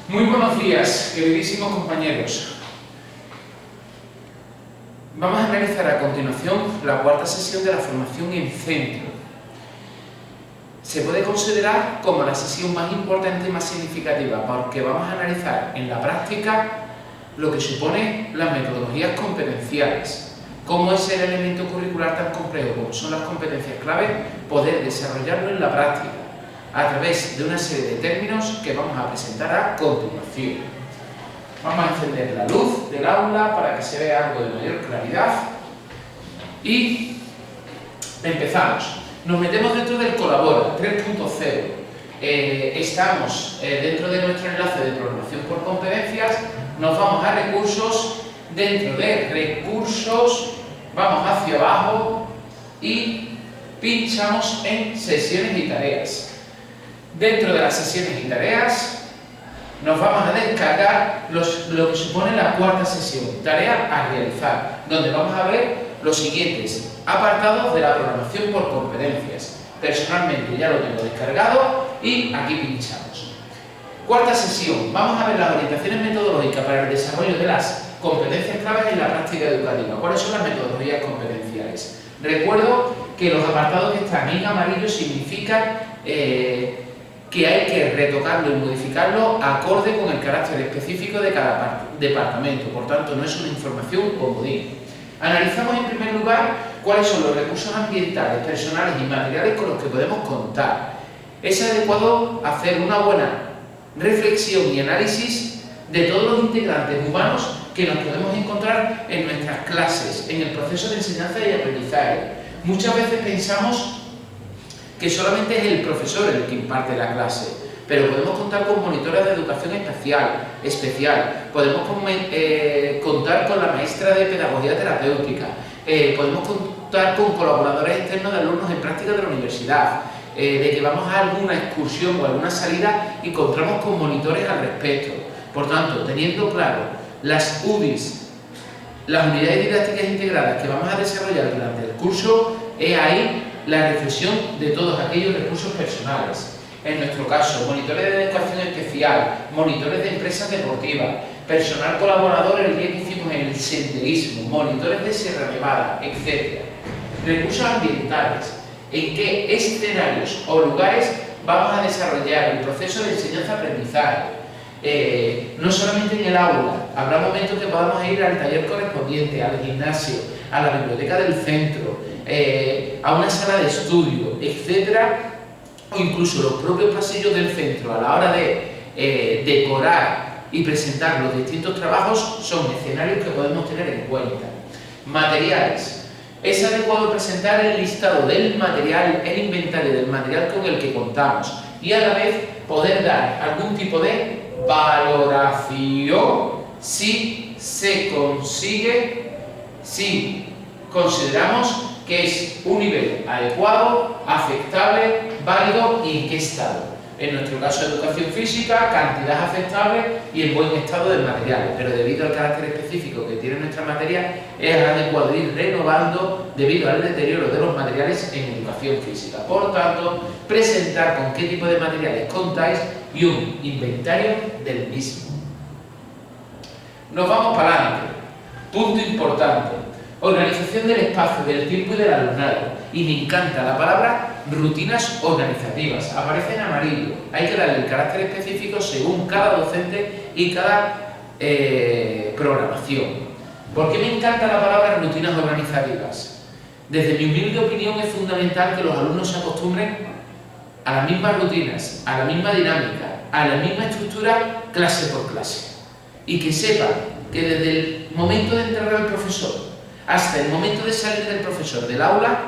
Muy buenos días, queridísimos compañeros. Vamos a analizar a continuación la cuarta sesión de la formación en centro. Se puede considerar como la sesión más importante y más significativa porque vamos a analizar en la práctica lo que supone las metodologías competenciales, cómo es el elemento curricular tan complejo como son las competencias clave, poder desarrollarlo en la práctica a través de una serie de términos que vamos a presentar a continuación. Vamos a encender la luz del aula para que se vea algo de mayor claridad y empezamos. Nos metemos dentro del Colabora 3.0. Estamos dentro de nuestro enlace de programación por competencias, nos vamos a recursos, dentro de recursos vamos hacia abajo y pinchamos en sesiones y tareas. Dentro de las sesiones y tareas nos vamos a descargar lo que supone la cuarta sesión, tarea a realizar, donde vamos a ver los siguientes apartados de la programación por competencias. Personalmente ya lo tengo descargado y aquí pinchamos. Cuarta sesión, vamos a ver las orientaciones metodológicas para el desarrollo de las competencias claves en la práctica educativa. ¿Cuáles son las metodologías competenciales? Recuerdo que los apartados que están en amarillo significan que hay que retocarlo y modificarlo acorde con el carácter específico de cada departamento, por tanto no es una información comodín. Analizamos en primer lugar cuáles son los recursos ambientales, personales y materiales con los que podemos contar. Es adecuado hacer una buena reflexión y análisis de todos los integrantes humanos que nos podemos encontrar en nuestras clases, en el proceso de enseñanza y aprendizaje. Muchas veces pensamos que solamente es el profesor el que imparte la clase, pero podemos contar con monitores de educación especial, podemos contar con la maestra de pedagogía terapéutica, podemos contar con colaboradores externos de alumnos en práctica de la universidad, de que vamos a alguna excursión o alguna salida y contamos con monitores al respecto. Por tanto, teniendo claro las UDIs, las unidades didácticas integradas que vamos a desarrollar durante el curso, es ahí la reflexión de todos aquellos recursos personales. En nuestro caso, monitores de educación especial, monitores de empresas deportivas, personal colaborador el día que hicimos en el senderismo, monitores de Sierra Nevada, etc. Recursos ambientales, en qué escenarios o lugares vamos a desarrollar el proceso de enseñanza-aprendizaje. No solamente en el aula, habrá momentos que podamos ir al taller correspondiente, al gimnasio, a la biblioteca del centro, a una sala de estudio, etcétera, o incluso los propios pasillos del centro a la hora de decorar y presentar los distintos trabajos son escenarios que podemos tener en cuenta. Materiales. Es adecuado presentar el listado del material, el inventario del material con el que contamos y a la vez poder dar algún tipo de valoración si se consigue, si consideramos que es un nivel adecuado, aceptable, válido y en qué estado. En nuestro caso, educación física, cantidad aceptable y en buen estado del material, pero debido al carácter específico que tiene nuestra materia, es adecuado ir renovando debido al deterioro de los materiales en educación física. Por tanto, presentar con qué tipo de materiales contáis y un inventario del mismo. Nos vamos para adelante. Punto importante. Organización del espacio, del tiempo y del alumnado. Y me encanta la palabra rutinas organizativas. Aparece en amarillo. Hay que darle el carácter específico según cada docente y cada programación. ¿Por qué me encanta la palabra rutinas organizativas? Desde mi humilde opinión es fundamental que los alumnos se acostumbren a las mismas rutinas, a la misma dinámica, a la misma estructura clase por clase. Y que sepan que desde el momento de entrar al profesor hasta el momento de salir del profesor del aula,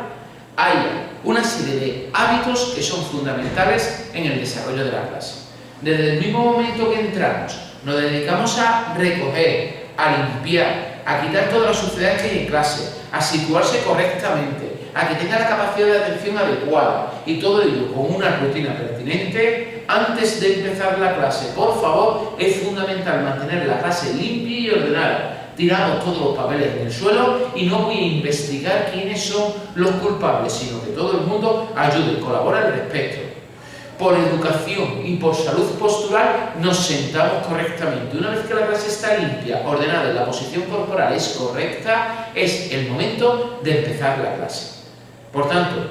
haya una serie de hábitos que son fundamentales en el desarrollo de la clase. Desde el mismo momento que entramos, nos dedicamos a recoger, a limpiar, a quitar toda la suciedad que hay en clase, a situarse correctamente, a que tenga la capacidad de atención adecuada y todo ello con una rutina pertinente. Antes de empezar la clase, por favor, es fundamental mantener la clase limpia y ordenada. Tiramos todos los papeles en el suelo y no voy a investigar quiénes son los culpables, sino que todo el mundo ayude y colabore al respecto. por educación y por salud postural nos sentamos correctamente. Una vez que la clase está limpia, ordenada y la posición corporal es correcta, es el momento de empezar la clase. Por tanto,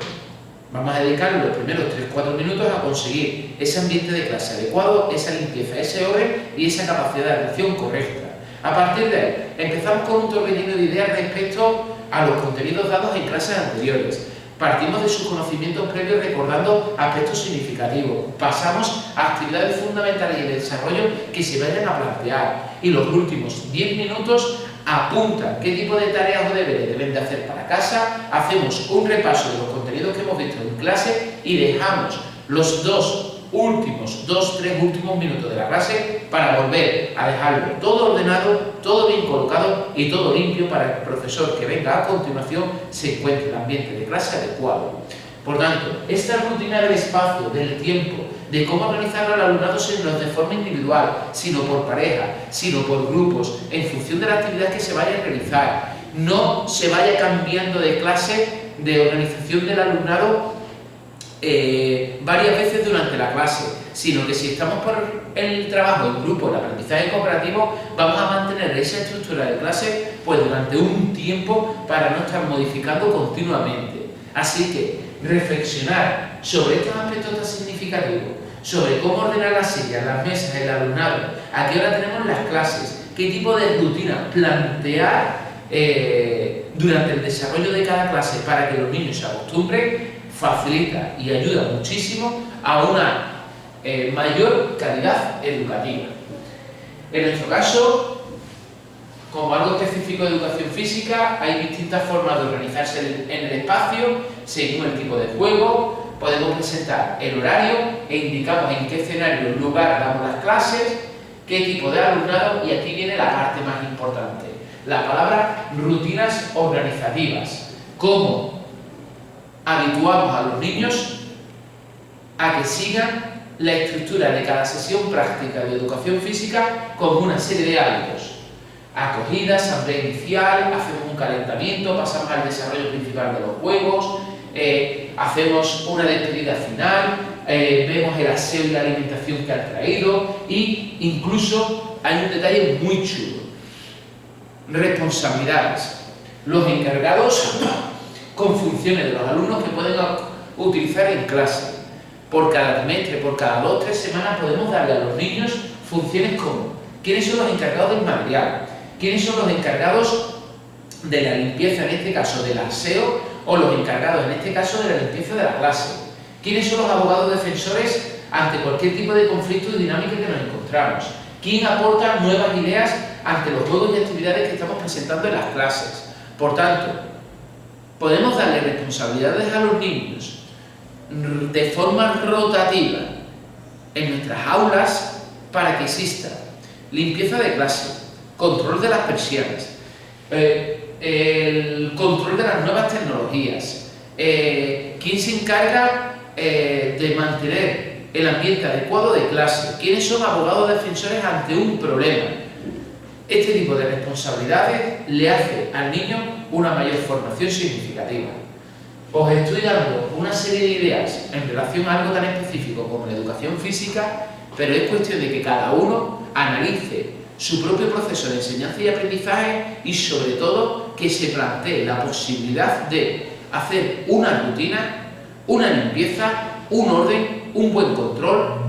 vamos a dedicar los primeros 3-4 minutos a conseguir ese ambiente de clase adecuado, esa limpieza, ese orden y esa capacidad de atención correcta. A partir de ahí, empezamos con un torbellino de ideas respecto a los contenidos dados en clases anteriores. Partimos de sus conocimientos previos recordando aspectos significativos. Pasamos a actividades fundamentales y de desarrollo que se vayan a plantear. Y los últimos 10 minutos apuntan qué tipo de tareas o deberes deben de hacer para casa. Hacemos un repaso de los contenidos que hemos visto en clase y dejamos los 3 últimos minutos de la clase para volver a dejarlo todo ordenado, todo bien colocado y todo limpio para que el profesor que venga a continuación se encuentre el ambiente de clase adecuado. Por tanto, esta rutina del espacio, del tiempo, de cómo organizar al alumnado no de forma individual, sino por pareja, sino por grupos, en función de la actividad que se vaya a realizar, no se vaya cambiando de clase, de organización del alumnado varias veces durante la clase, sino que si estamos por el trabajo en grupo, el aprendizaje cooperativo, vamos a mantener esa estructura de clase pues durante un tiempo para no estar modificando continuamente. Así que reflexionar sobre estos aspectos tan significativos, sobre cómo ordenar las sillas, las mesas, el alumnado, a qué hora tenemos las clases, qué tipo de rutina plantear durante el desarrollo de cada clase para que los niños se acostumbren, facilita y ayuda muchísimo a una mayor calidad educativa. En nuestro caso, como algo específico de educación física, hay distintas formas de organizarse en el espacio, según el tipo de juego. Podemos presentar el horario e indicamos en qué escenario, lugar damos las clases, qué tipo de alumnado, y aquí viene la parte más importante, la palabra rutinas organizativas. Cómo habituamos a los niños a que sigan la estructura de cada sesión práctica de educación física con una serie de hábitos. Acogida, asamblea inicial, hacemos un calentamiento, pasamos al desarrollo principal de los juegos, hacemos una despedida final, vemos el aseo y la alimentación que han traído, y incluso hay un detalle muy chulo: responsabilidades. Los encargados con funciones de los alumnos que pueden utilizar en clase. Por cada trimestre, por cada 2 o 3 semanas podemos darle a los niños funciones como: ¿quiénes son los encargados del material? ¿Quiénes son los encargados de la limpieza, en este caso del aseo, o los encargados, en este caso, de la limpieza de la clase? ¿Quiénes son los abogados defensores ante cualquier tipo de conflicto y dinámica que nos encontramos? ¿Quién aporta nuevas ideas ante los juegos y actividades que estamos presentando en las clases? Por tanto, podemos darle responsabilidades a los niños de forma rotativa en nuestras aulas para que exista limpieza de clase, control de las persianas, el control de las nuevas tecnologías, quién se encarga de mantener el ambiente adecuado de clase, quiénes son abogados defensores ante un problema. Este tipo de responsabilidades le hace al niño una mayor formación significativa. Os estoy dando una serie de ideas en relación a algo tan específico como la educación física, pero es cuestión de que cada uno analice su propio proceso de enseñanza y aprendizaje, y sobre todo que se plantee la posibilidad de hacer una rutina, una limpieza, un orden, un buen control,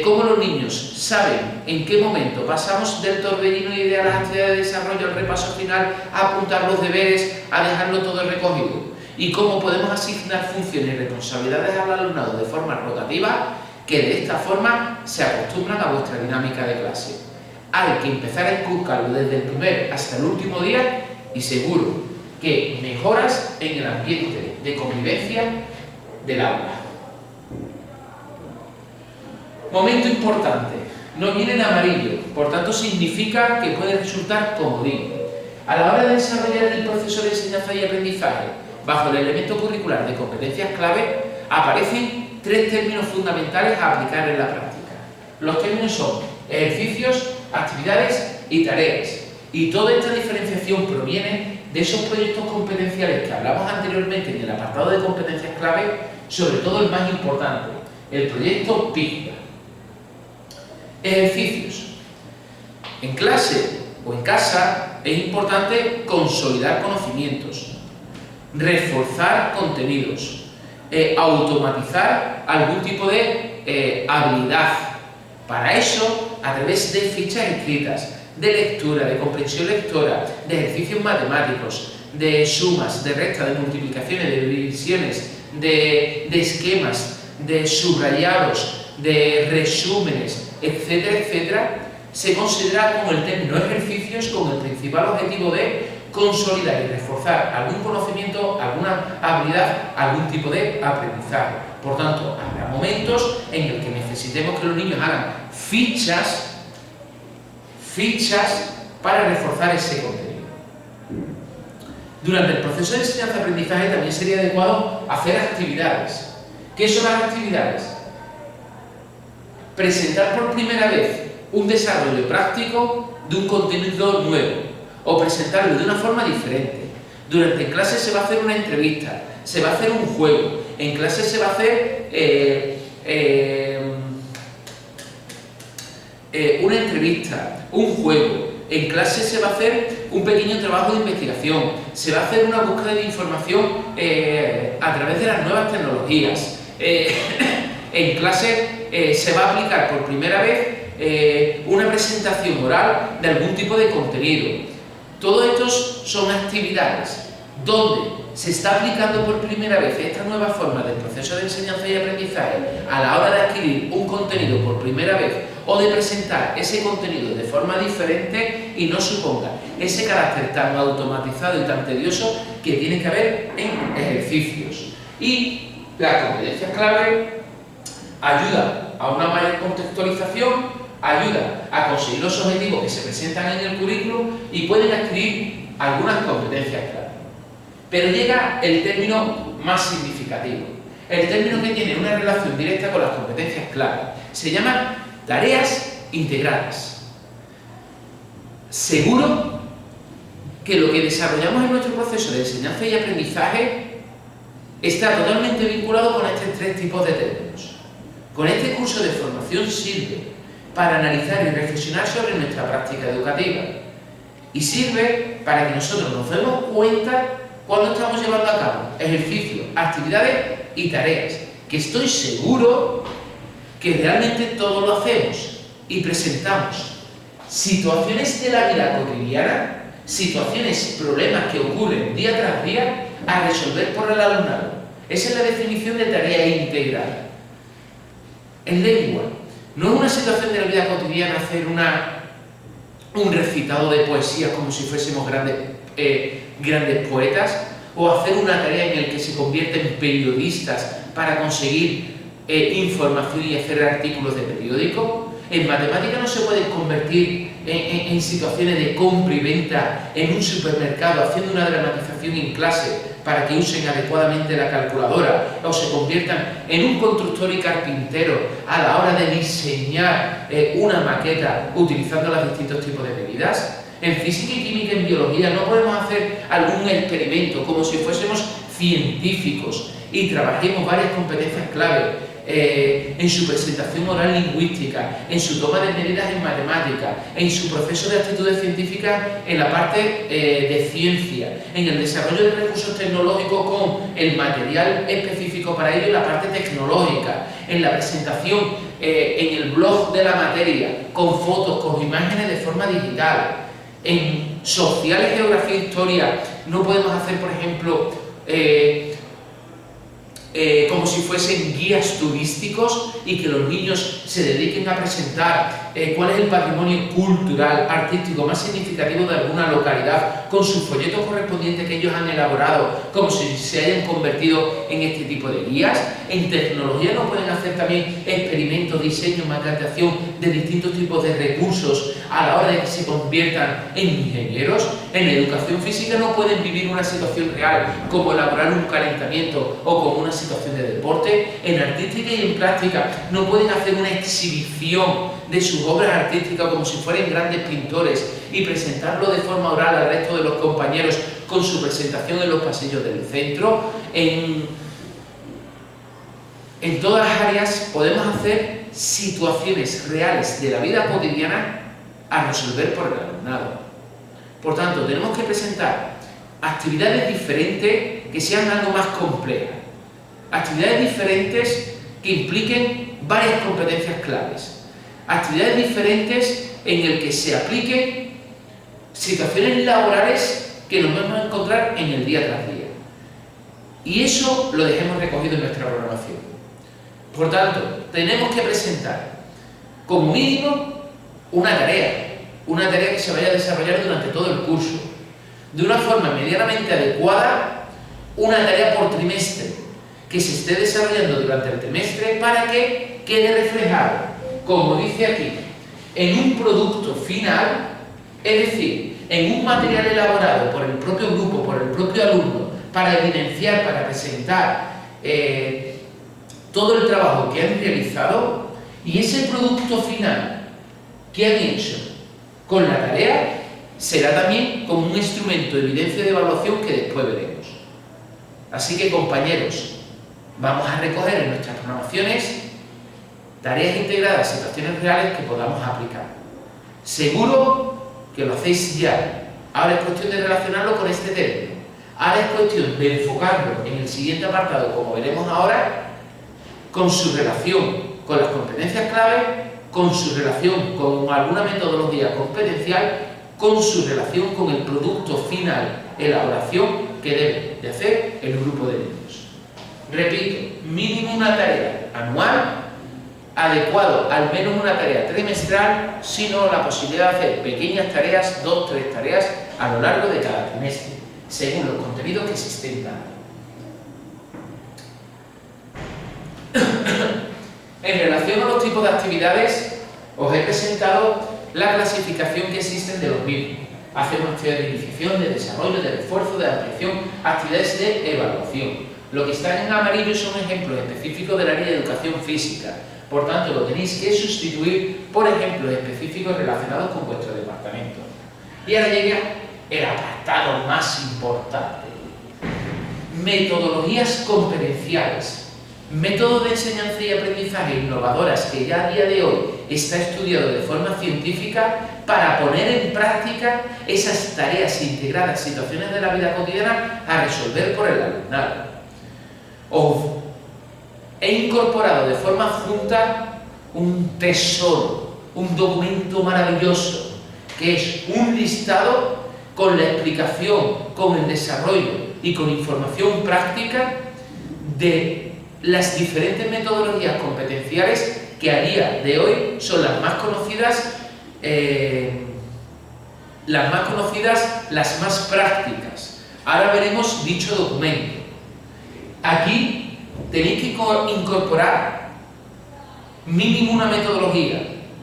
cómo los niños saben en qué momento pasamos del torbellino de ideas a las actividades de desarrollo, al repaso final, a apuntar los deberes, a dejarlo todo recogido, y cómo podemos asignar funciones y responsabilidades al alumnado de forma rotativa, que de esta forma se acostumbran a vuestra dinámica de clase. Hay que empezar a inculcarlo desde el primer hasta el último día, y seguro que mejoras en el ambiente de convivencia del aula. Momento importante, no viene en amarillo, por tanto significa que puede resultar comodín. A la hora de desarrollar el proceso de enseñanza y aprendizaje bajo el elemento curricular de competencias clave, aparecen 3 términos fundamentales a aplicar en la práctica. Los términos son ejercicios, actividades y tareas, y toda esta diferenciación proviene de esos proyectos competenciales que hablamos anteriormente en el apartado de competencias clave, sobre todo el más importante, el proyecto PIGMA. Ejercicios. En clase o en casa es importante consolidar conocimientos, reforzar contenidos, automatizar algún tipo de habilidad. Para eso, a través de fichas escritas, de lectura, de comprensión lectora, de ejercicios matemáticos, de sumas, de restas, de multiplicaciones, de divisiones, de esquemas, de subrayados, de resúmenes, etcétera, etcétera, se considera como el término ejercicios con el principal objetivo de consolidar y reforzar algún conocimiento, alguna habilidad, algún tipo de aprendizaje. Por tanto, habrá momentos en los que necesitemos que los niños hagan fichas para reforzar ese contenido. Durante el proceso de enseñanza-aprendizaje también sería adecuado hacer actividades. ¿Qué son las actividades? Presentar por primera vez un desarrollo práctico de un contenido nuevo o presentarlo de una forma diferente. Durante clase se va a hacer una entrevista, se va a hacer un juego, en clase se va a hacer una entrevista, un juego, en clase se va a hacer un pequeño trabajo de investigación, se va a hacer una búsqueda de información a través de las nuevas tecnologías. En clase se va a aplicar por primera vez una presentación oral de algún tipo de contenido. Todos estos son actividades donde se está aplicando por primera vez esta nueva forma del proceso de enseñanza y aprendizaje a la hora de adquirir un contenido por primera vez o de presentar ese contenido de forma diferente y no suponga ese carácter tan automatizado y tan tedioso que tiene que haber en ejercicios. Y las competencias clave ayudan a una mayor contextualización, ayudan a conseguir los objetivos que se presentan en el currículum y pueden adquirir algunas competencias clave. Pero llega el término más significativo, el término que tiene una relación directa con las competencias clave. Se llama tareas integradas. Seguro que lo que desarrollamos en nuestro proceso de enseñanza y aprendizaje está totalmente vinculado con estos tres tipos de términos. Con este curso de formación sirve para analizar y reflexionar sobre nuestra práctica educativa y sirve para que nosotros nos demos cuenta cuando estamos llevando a cabo ejercicios, actividades y tareas, que estoy seguro que realmente todo lo hacemos y presentamos situaciones de la vida cotidiana, situaciones, problemas que ocurren día tras día a resolver por el alumnado. Esa es la definición de tarea integral. En lengua, no es una situación de la vida cotidiana hacer un recitado de poesía como si fuésemos grandes poetas, o hacer una tarea en la que se convierten periodistas para conseguir información y hacer artículos de periódico. En matemática no se puede convertir en situaciones de compra y venta en un supermercado haciendo una dramatización en clase para que usen adecuadamente la calculadora o se conviertan en un constructor y carpintero a la hora de diseñar una maqueta utilizando los distintos tipos de medidas. En física y química, en biología, no podemos hacer algún experimento como si fuésemos científicos y trabajemos varias competencias clave en su presentación oral lingüística, en su toma de medidas en matemática, en su proceso de actitudes científicas en la parte de ciencia, en el desarrollo de recursos tecnológicos con el material específico para ello y la parte tecnológica, en la presentación en el blog de la materia, con fotos, con imágenes de forma digital. En sociales, geografía e historia no podemos hacer, por ejemplo, como si fuesen guías turísticos y que los niños se dediquen a presentar cuál es el patrimonio cultural, artístico más significativo de alguna localidad con sus folletos correspondientes que ellos han elaborado, como si se hayan convertido en este tipo de guías. En tecnología no pueden hacer también experimentos, diseño, maquetación de distintos tipos de recursos a la hora de que se conviertan en ingenieros. En educación física no pueden vivir una situación real como elaborar un calentamiento o como una situación de deporte. En artística y en plástica no pueden hacer una exhibición de sus obras artísticas como si fueran grandes pintores y presentarlo de forma oral al resto de los compañeros con su presentación en los pasillos del centro. en todas las áreas podemos hacer situaciones reales de la vida cotidiana a resolver por el alumnado. Por tanto, tenemos que presentar actividades diferentes que sean algo más complejas, actividades diferentes que impliquen varias competencias claves, actividades diferentes en el que se apliquen situaciones laborales que nos vamos a encontrar en el día tras día. Y eso lo dejemos recogido en nuestra programación. Por tanto, tenemos que presentar como mínimo una tarea que se vaya a desarrollar durante todo el curso, de una forma medianamente adecuada, una tarea por trimestre, que se esté desarrollando durante el trimestre para que quede reflejado, como dice aquí, en un producto final, es decir, en un material elaborado por el propio grupo, por el propio alumno, para evidenciar, para presentar todo el trabajo que han realizado, y ese producto final que han hecho con la tarea será también como un instrumento de evidencia de evaluación que después veremos. Así que, compañeros, vamos a recoger en nuestras programaciones tareas integradas, situaciones reales que podamos aplicar. Seguro que lo hacéis ya. Ahora es cuestión de relacionarlo con este término. Ahora es cuestión de enfocarlo en el siguiente apartado, como veremos ahora, con su relación con las competencias clave, con su relación con alguna metodología competencial, con su relación con el producto final, elaboración que debe de hacer el grupo de niños. Repito, mínimo una tarea anual, adecuado al menos una tarea trimestral, sino la posibilidad de hacer pequeñas tareas, 2 o 3 tareas a lo largo de cada trimestre, según los contenidos que se estén dando. En relación a los tipos de actividades, os he presentado la clasificación que existen de los mismos. Hacemos actividades de iniciación, de desarrollo, de refuerzo, de ampliación, actividades de evaluación. Lo que está en amarillo son ejemplos específicos del área de educación física. Por tanto, lo tenéis que sustituir por ejemplos específicos relacionados con vuestro departamento. Y ahora llega el apartado más importante. Metodologías competenciales. Métodos de enseñanza y aprendizaje innovadoras que ya a día de hoy está estudiado de forma científica para poner en práctica esas tareas integradas, situaciones de la vida cotidiana a resolver por el alumnado. He incorporado de forma adjunta un tesoro, un documento maravilloso, que es un listado con la explicación, con el desarrollo y con información práctica de las diferentes metodologías competenciales que a día de hoy son las más conocidas, las más prácticas. Ahora veremos dicho documento. Aquí tenéis que incorporar mínimo una metodología,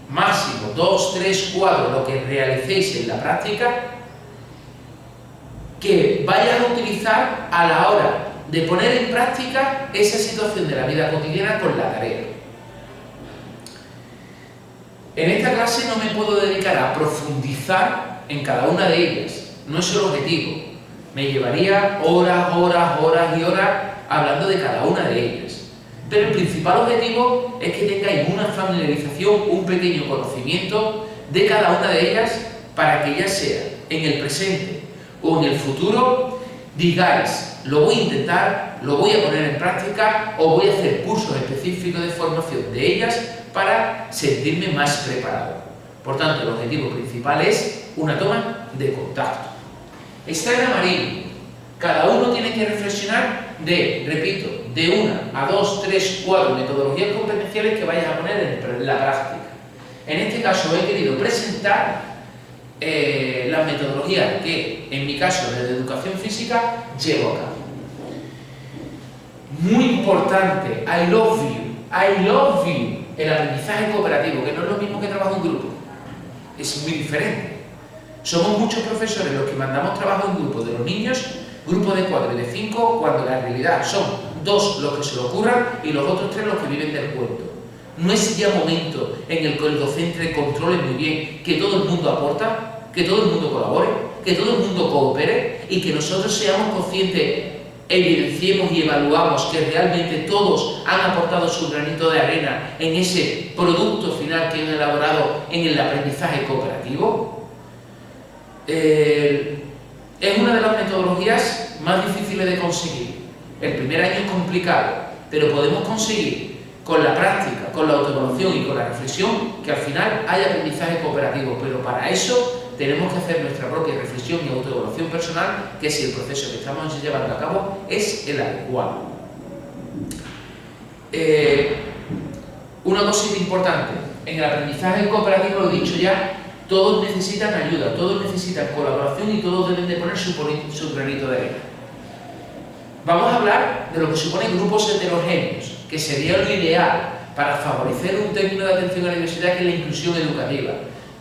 máximo 2, 3, 4, lo que realicéis en la práctica, que vayas a utilizar a la hora de poner en práctica esa situación de la vida cotidiana con la tarea. En esta clase no me puedo dedicar a profundizar en cada una de ellas, no es el objetivo. Me llevaría horas y horas hablando de cada una de ellas. Pero el principal objetivo es que tengáis una familiarización, un pequeño conocimiento de cada una de ellas para que ya sea en el presente o en el futuro digáis: lo voy a intentar, lo voy a poner en práctica o voy a hacer cursos específicos de formación de ellas para sentirme más preparado. Por tanto, el objetivo principal es una toma de contacto. Está en amarillo. Cada uno tiene que reflexionar repito, de 1 a 2, 3, 4 metodologías competenciales que vayas a poner en la práctica. En este caso he querido presentar las metodologías que, en mi caso, de educación física, llevo a cabo. Muy importante, I love you, el aprendizaje cooperativo, que no es lo mismo que trabajo en grupo, es muy diferente. Somos muchos profesores los que mandamos trabajo en grupo de los niños, grupo de 4 y de 5, cuando la realidad son 2 los que se lo ocurran y los otros 3 los que viven del cuento. No es ya momento en el que el docente controle muy bien que todo el mundo aporta, que todo el mundo colabore, que todo el mundo coopere y que nosotros seamos conscientes evidenciemos y evaluamos que realmente todos han aportado su granito de arena en ese producto final que han elaborado en el aprendizaje cooperativo. Es una de las metodologías más difíciles de conseguir. El primer año es complicado, pero podemos conseguir con la práctica, con la autoevaluación y con la reflexión que al final haya aprendizaje cooperativo, pero para eso tenemos que hacer nuestra propia reflexión y autoevaluación personal, que si el proceso que estamos llevando a cabo es el adecuado. Una cosita importante, en el aprendizaje cooperativo, lo he dicho ya, todos necesitan ayuda, todos necesitan colaboración y todos deben de poner su granito de arena. Vamos a hablar de lo que suponen grupos heterogéneos, que sería lo ideal para favorecer un término de atención a la diversidad, que es la inclusión educativa,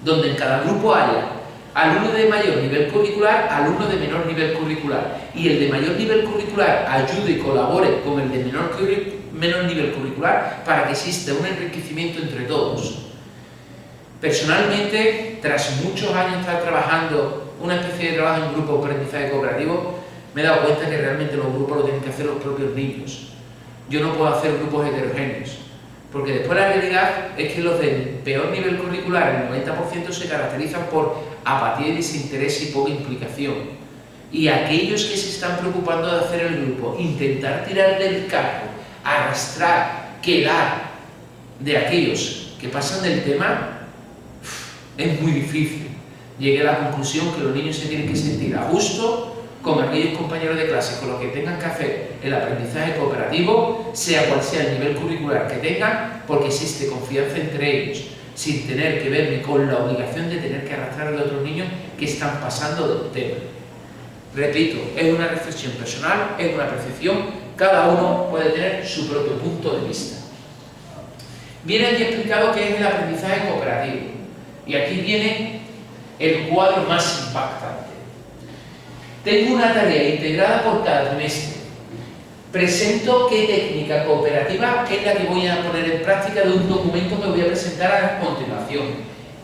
donde en cada grupo haya alumno de mayor nivel curricular, alumno de menor nivel curricular, y el de mayor nivel curricular ayude y colabore con el de menor nivel curricular para que exista un enriquecimiento entre todos. Personalmente, tras muchos años de estar trabajando una especie de trabajo en grupo de aprendizaje cooperativo, me he dado cuenta que realmente los grupos lo tienen que hacer los propios niños. Yo no puedo hacer grupos heterogéneos, porque después la realidad es que los del peor nivel curricular, el 90%, se caracterizan por apatía y desinterés y poca implicación. Y aquellos que se están preocupando de hacer el grupo, intentar tirar del carro, arrastrar, quedar de aquellos que pasan del tema, es muy difícil. Llegué a la conclusión que los niños se tienen que sentir a gusto con aquellos compañeros de clase con los que tengan que hacer el aprendizaje cooperativo, sea cual sea el nivel curricular que tengan, porque existe confianza entre ellos, sin tener que verme con la obligación de tener que arrastrar a otros niños que están pasando del tema. Repito, es una reflexión personal, es una percepción, cada uno puede tener su propio punto de vista. Viene aquí explicado qué es el aprendizaje cooperativo, y aquí viene el cuadro más impactante. Tengo una tarea integrada por cada trimestre. Presento qué técnica cooperativa es la que voy a poner en práctica de un documento que voy a presentar a continuación.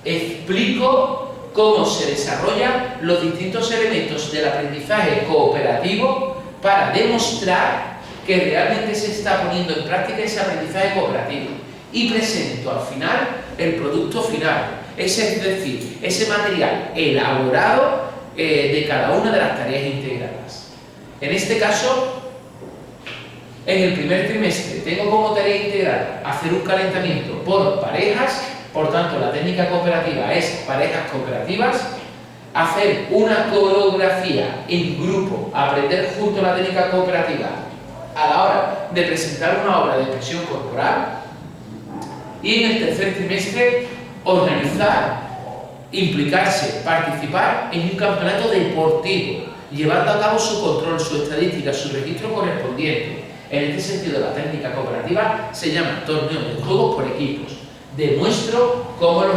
Explico cómo se desarrollan los distintos elementos del aprendizaje cooperativo para demostrar que realmente se está poniendo en práctica ese aprendizaje cooperativo. Y presento al final el producto final, es decir, ese material elaborado de cada una de las tareas integradas. En este caso, en el primer trimestre tengo como tarea integrada hacer un calentamiento por parejas, por tanto la técnica cooperativa es parejas cooperativas, hacer una coreografía en grupo, aprender junto la técnica cooperativa a la hora de presentar una obra de expresión corporal, y en el tercer trimestre organizar, implicarse, participar en un campeonato deportivo, llevando a cabo su control, su estadística, su registro correspondiente. En este sentido, la técnica cooperativa se llama torneo de juegos por equipos. Demuestro cómo los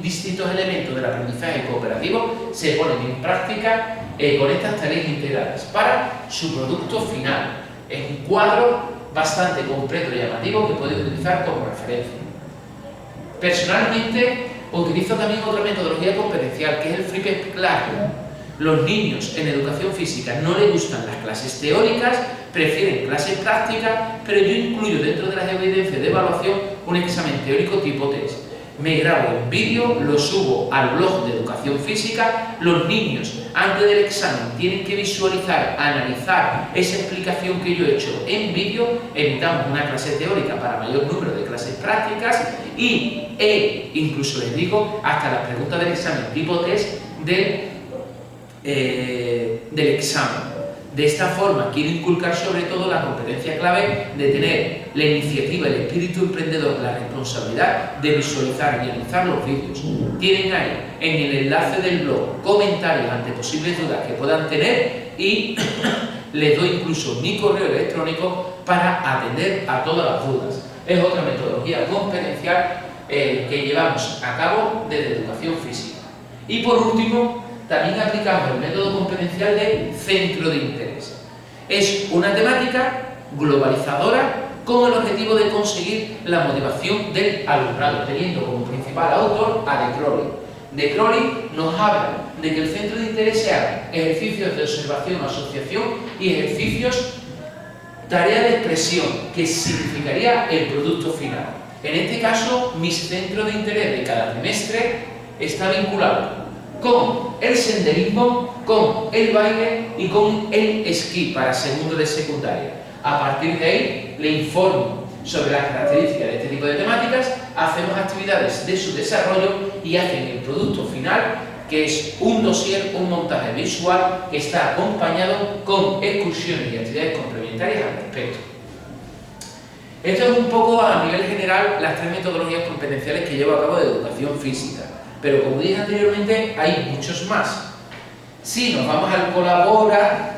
distintos elementos del aprendizaje cooperativo se ponen en práctica con estas tareas integradas para su producto final. Es un cuadro bastante completo y llamativo que podéis utilizar como referencia. Personalmente, utilizo también otra metodología competencial, que es el Flipped Classroom. Los niños en educación física no les gustan las clases teóricas, prefieren clases prácticas, pero yo incluyo dentro de las evidencias de evaluación un examen teórico tipo test. Me grabo en vídeo, lo subo al blog de educación física. Los niños, antes del examen, tienen que visualizar, analizar esa explicación que yo he hecho en vídeo. Evitamos una clase teórica para mayor número de clases prácticas e incluso les digo hasta las preguntas del examen tipo test del examen. De esta forma quiero inculcar sobre todo la competencia clave de tener la iniciativa, el espíritu emprendedor, la responsabilidad de visualizar y analizar los vídeos. Tienen ahí en el enlace del blog comentarios ante posibles dudas que puedan tener y les doy incluso mi correo electrónico para atender a todas las dudas. Es otra metodología competencial que llevamos a cabo desde educación física. Y por último, también aplicamos el método competencial de centro de interés. Es una temática globalizadora con el objetivo de conseguir la motivación del alumnado, teniendo como principal autor a De Crowley. De Crowley nos habla de que el centro de interés se haga ejercicios de observación, asociación y ejercicios tarea de expresión, que significaría el producto final. En este caso, mi centro de interés de cada trimestre está vinculado con el senderismo, con el baile y con el esquí para segundo de secundaria. A partir de ahí, le informo sobre las características de este tipo de temáticas, hacemos actividades de su desarrollo y hacen el producto final, que es un dossier, un montaje visual que está acompañado con excursiones y actividades complementarias al respecto. Esto es un poco a nivel general las tres metodologías competenciales que llevo a cabo de educación física, pero como dije anteriormente hay muchos más. Si nos vamos al colabora,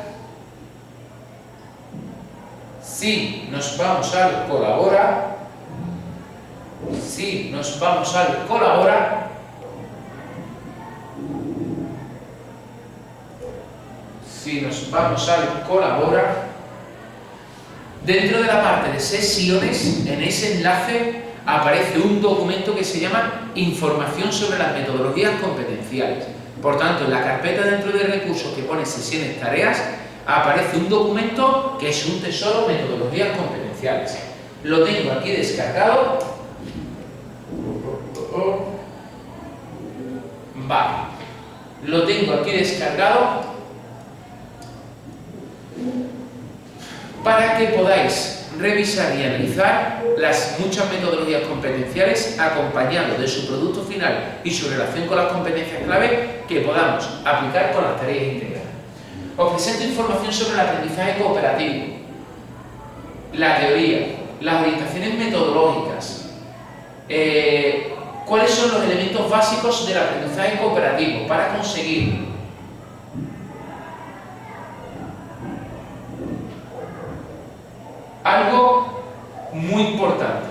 dentro de la parte de sesiones, en ese enlace aparece un documento que se llama Información sobre las metodologías competenciales. Por tanto, en la carpeta dentro de recursos que pone sesiones, tareas, aparece un documento que es un tesoro, metodologías competenciales. Lo tengo aquí descargado. Vale. Lo tengo aquí descargado para que podáis revisar y analizar las muchas metodologías competenciales acompañado de su producto final y su relación con las competencias clave que podamos aplicar con las tareas integradas. Os presento información sobre el aprendizaje cooperativo, la teoría, las orientaciones metodológicas, cuáles son los elementos básicos del aprendizaje cooperativo para conseguirlo. Algo muy importante,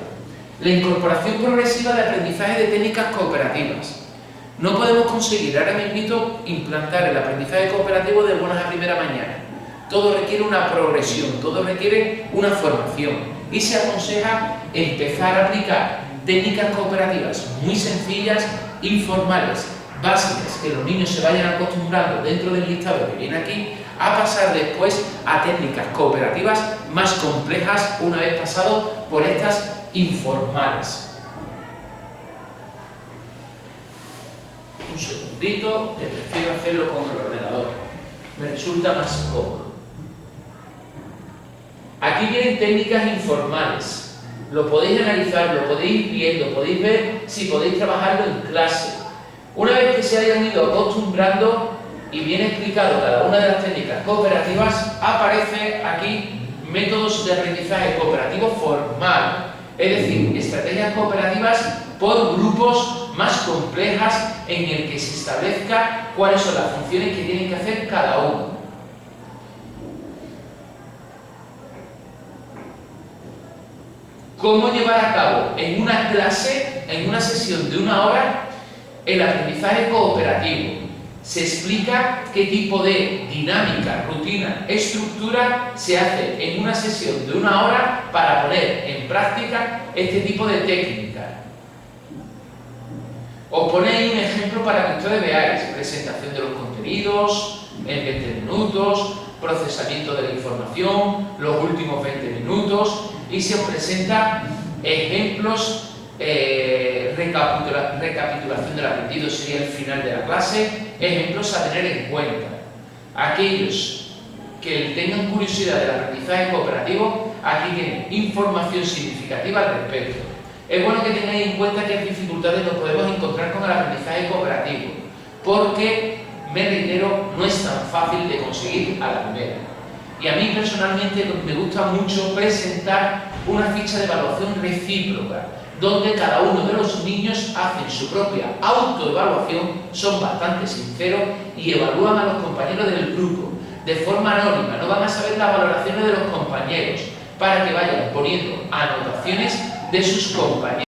la incorporación progresiva de aprendizaje de técnicas cooperativas. No podemos conseguir ahora mismo implantar el aprendizaje cooperativo de buenas a primera mañana. Todo requiere una progresión, todo requiere una formación y se aconseja empezar a aplicar técnicas cooperativas muy sencillas, informales, básicas, que los niños se vayan acostumbrando dentro del listado que viene aquí, a pasar después a técnicas cooperativas más complejas una vez pasado por estas informales. Un segundito, que prefiero hacerlo con el ordenador, me resulta más cómodo. Aquí vienen técnicas informales, lo podéis analizar, lo podéis ir viendo, podéis ver si podéis trabajarlo en clase. Una vez que se hayan ido acostumbrando y viene explicado cada una de las técnicas cooperativas, aparece aquí métodos de aprendizaje cooperativo formal, es decir, estrategias cooperativas por grupos más complejas en el que se establezca cuáles son las funciones que tienen que hacer cada uno. Cómo llevar a cabo en una clase, en una sesión de 1 hora, el aprendizaje cooperativo. Se explica qué tipo de dinámica, rutina, estructura se hace en una sesión de 1 hora para poner en práctica este tipo de técnica. Os ponéis un ejemplo para que ustedes veáis: presentación de los contenidos en 20 minutos, procesamiento de la información, los últimos 20 minutos, y se os presenta ejemplos. Recapitulación del aprendido sería el final de la clase, ejemplos a tener en cuenta. Aquellos que tengan curiosidad del aprendizaje cooperativo, aquí tienen información significativa al respecto. Es bueno que tengáis en cuenta qué dificultades nos podemos encontrar con el aprendizaje cooperativo, porque, me reitero, no es tan fácil de conseguir a la primera. Y a mí personalmente me gusta mucho presentar una ficha de evaluación recíproca, donde cada uno de los niños hacen su propia autoevaluación, son bastante sinceros y evalúan a los compañeros del grupo de forma anónima. No van a saber las valoraciones de los compañeros para que vayan poniendo anotaciones de sus compañeros.